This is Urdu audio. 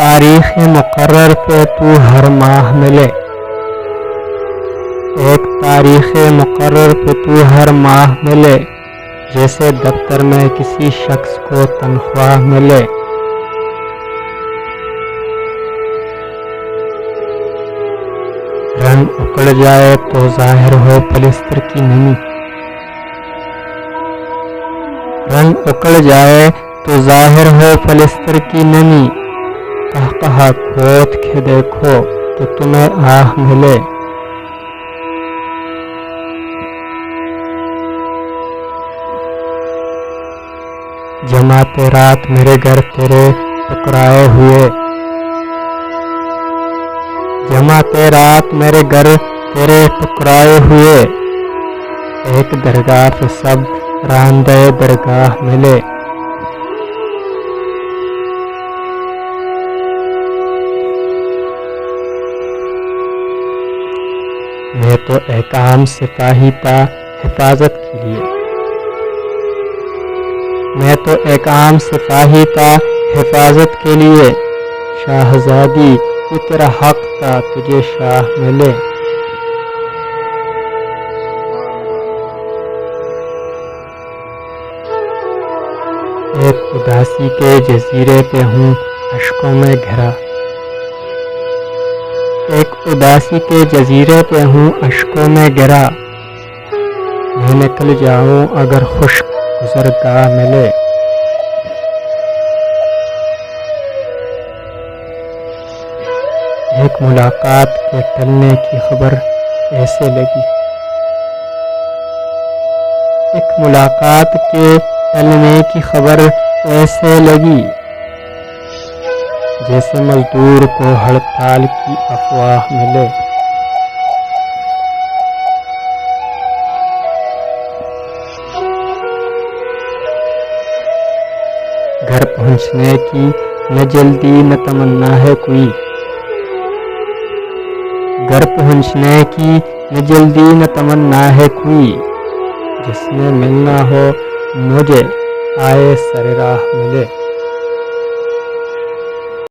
تاریخ مقرر پہ تو ہر ماہ ملے، ایک تاریخ مقرر پہ تو ہر ماہ ملے، جیسے دفتر میں کسی شخص کو تنخواہ ملے۔ رنگ اکڑ جائے تو ظاہر ہو پلستر کی نمی، رنگ اکڑ جائے تو ظاہر ہو پلستر کی نمی، کہا کھود کے دیکھو تو تمہیں آہ ملے۔ جماعت رات میرے گھر تیرے ٹکرائے ہوئے، جماعت رات میرے گھر تیرے ٹکرائے ہوئے، ایک درگاہ پہ سب راندہ درگاہ ملے۔ میں تو ایک عام سپاہی تھا حفاظت کے لیے، میں تو ایک عام سپاہی تھا حفاظت کے لیے، شاہزادی یہ تیرا حق تھا تجھے شاہ ملے۔ ایک اداسی کے جزیرے پہ ہوں اشکوں میں گھرا، ایک اداسی کے جزیرے پہ ہوں اشکوں میں گرا، میں نکل جاؤں اگر خشک گزرگاہ ملے۔ ایک ملاقات کے ٹلنے کی خبر ایسے لگی، ایک ملاقات کے ٹلنے کی خبر ایسے لگی، جیسے مزدور کو ہڑتال کی افواہ ملے۔ گھر پہنچنے کی نہ جلدی نہ تمنا ہے کوئی، گھر پہنچنے کی نہ جلدی نہ تمنا ہے کوئی، جس نے ملنا ہو مجھے آئے سر راہ ملے۔